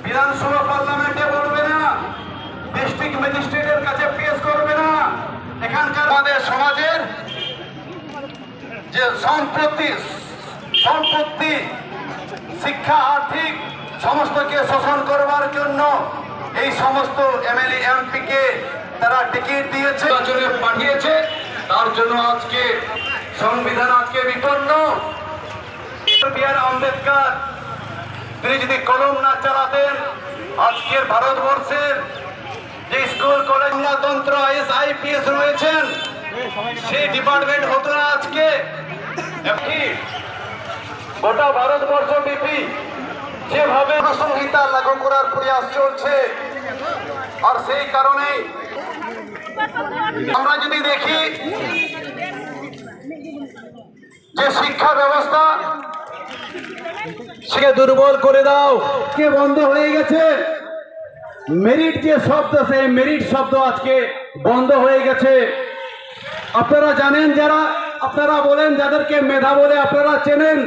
বিধানসভা পার্লামেন্টে বলবে না, ডিস্ট্রিক্ট ম্যাজিস্ট্রেটের কাছে পেশ করবে না। এখানকার আমাদের সমাজের যে সম্পত্তি, শিক্ষা, আর্থিক সমস্তকে শোষণ করবার জন্য এই সমস্ত এমএলএ এমপিকে তারা টিকিট দিয়েছে, পাঠিয়েছে। তার জন্য আজকে সংবিধান আজকে বিপন্ন। বি.আর. আম্বেদকর তিনি যদি কলম না চালাতেন, আজকের ভারতবর্ষের যে স্কুল কলেজ তন্ত্র আইএস আইপিএস রয়েছেন সেই ডিপার্টমেন্ট হতো না আজকে। গোটা ভারতবর্ষ ব্যাপী যেভাবে সংহিতা লাগু করার প্রয়াস চলছে, আর সেই কারণে আমরা যদি দেখি যে শিক্ষা ব্যবস্থা সে দুর্বল করে দাও কে বন্ধ হয়ে গেছে। মেরিট যে শব্দ, সেই মেরিট শব্দ আজকে বন্ধ হয়ে গেছে। আপনারা জানেন, যারা আপনারা বলেন যাদেরকে মেধা বলে আপনারা চেনেন,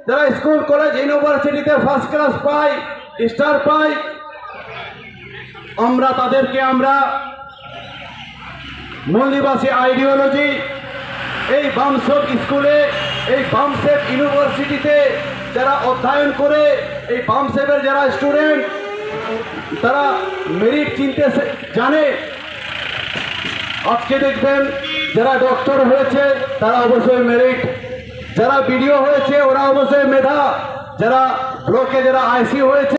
যারা স্কুল কলেজ ইউনিভার্সিটিতে ফার্স্ট ক্লাস পায়, স্টার পায়, আমরা তাদেরকে আমরা মৌলবাদী আইডিওলজি এই বামসেব স্কুলে, এই বামসেব ইউনিভার্সিটিতে যারা অধ্যয়ন করে, এই বামসেবের যারা স্টুডেন্ট তারা মেরিট চিনতে জানে। আজকে দেখবেন যারা ডক্টর হয়েছে তারা অবশ্যই মেরিট, যারা বিডিও হয়েছে ওরা অবশ্যই মেধা, যারা ব্লকে যারা আইসি হয়েছে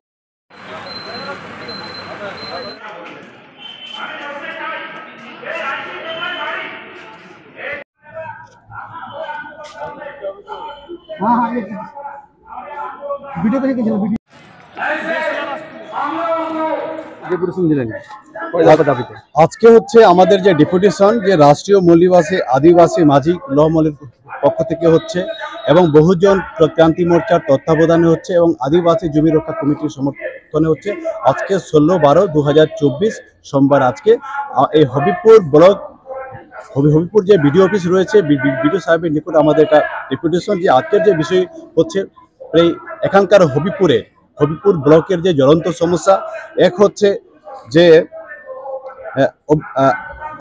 আজকে হচ্ছে আমাদের যে ডেপুটেশন, যে রাষ্ট্রীয় মৌলবাসী আদিবাসী মাঝি লমলের পক্ষ থেকে হচ্ছে, এবং বহুজন ক্রান্তি মোর্চার তত্ত্বাবধানে হচ্ছে, এবং আদিবাসী জমি রক্ষা কমিটির সমর্থনে হচ্ছে। আজকে 16/12/2024 সোমবার আজকে এই হবিপুর ব্লক হবিপুর যে বিডিও অফিস রয়েছে, বিডিও সাহেবের নিকট আমাদের একটা ডেপুটেশন, যে আজকের যে বিষয় হচ্ছে এই এখানকার হবিপুর ব্লকের যে জ্বলন্ত সমস্যা। এক হচ্ছে যে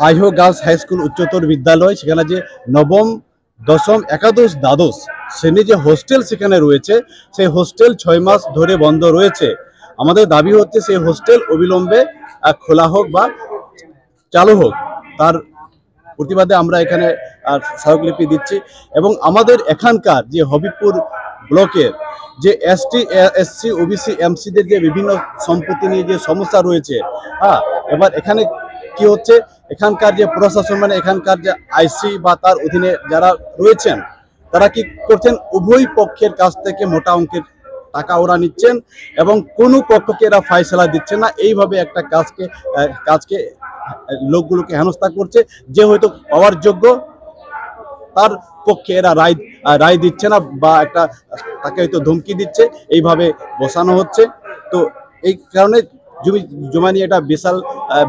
আইহো গার্লস হাই স্কুল উচ্চতর বিদ্যালয়, সেখানে যে নবম, দশম, একাদশ, দ্বাদশ শ্রেণী যে হোস্টেল সেখানে রয়েছে, সেই হোস্টেল 6 মাস ধরে বন্ধ রয়েছে। আমাদের দাবি হচ্ছে সেই হোস্টেল অবিলম্বে খোলা হোক বা চালু হোক। তার প্রতিবাদে আমরা এখানে স্মারকলিপি দিচ্ছি। এবং আমাদের এখানকার যে হবিপুর ব্লকের যে এসটি, এসসি, ওবিসি, এমসিদের যে বিভিন্ন সম্পত্তি নিয়ে যে সমস্যা রয়েছে, এবার এখানে কি হচ্ছে, এখানকার যে প্রশাসন, মানে এখানকার যে আইসি বা তার অধীনে যারা রয়েছেন, তারা কি করছেন, উভয় পক্ষের কাছ থেকে মোটা অঙ্কের টাকা ওরা নিচ্ছেন এবং কোনো পক্ষকে এরা ফায়সালা দিচ্ছে না। এইভাবে একটা কাজকে লোকগুলোকে হেনস্থা করছে, যে হয়তো পাওয়ার যোগ্য তার পক্ষে এরা রায় দিচ্ছে না, বা একটা তাকে হয়তো ধমকি দিচ্ছে, এইভাবে বসানো হচ্ছে। তো এই কারণে জমা নিয়ে এটা বিশাল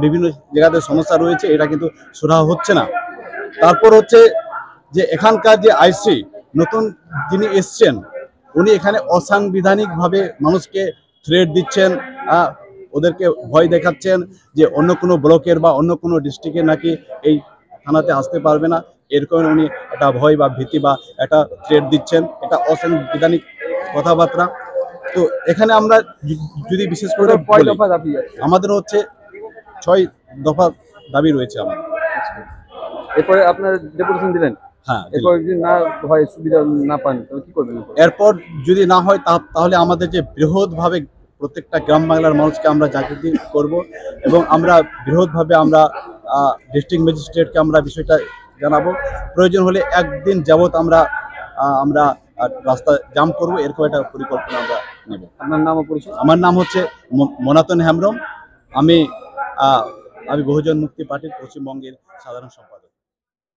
বিভিন্ন জায়গাতে সমস্যা রয়েছে, এটা কিন্তু সুরাহা হচ্ছে না। তারপর হচ্ছে যে এখানকার যে আইসি নতুন যিনি এসছেন, উনি এখানে অসাংবিধানিকভাবে মানুষকে থ্রেট দিচ্ছেন, ওদেরকে ভয় দেখাচ্ছেন যে অন্য কোনো ব্লকের বা অন্য কোনো ডিস্ট্রিক্টে নাকি এই থানাতে আসতে পারবে না, এরকম উনি একটা ভয় বা ভীতি বা একটা থ্রেট দিচ্ছেন। এটা অসাংবিধানিক কথাবার্তা। তো এখানে আমরা যদি বিশেষ করে আমাদের হচ্ছে 6 দফা দাবি রয়েছে আমাদের। এরপরে আপনার ডেপুটেশন দিলেন? হ্যাঁ। এরপর যদি না হয়, সুবিধা না পান, তাহলে কি করবেন? এরপর যদি না হয় তাহলে আমাদের যে বৃহৎভাবে প্রত্যেকটা গ্রাম বাংলার মানুষকে আমরা জাগৃতি করব, এবং আমরা বৃহৎভাবে আমরা ডিস্ট্রিক্ট ম্যাজিস্ট্রেটকে আমরা বিষয়টা জানাবো। প্রয়োজন হলে একদিন যাবত আমরা রাস্তা জাম করব, এরকম একটা পরিকল্পনা আমরা নেব। আপনার নাম ও পরিচয়? আমার নাম হচ্ছে মনাতন হেমব্রম। আমি বহুজন মুক্তি পার্টির পশ্চিমবঙ্গের সাধারণ সম্পাদক।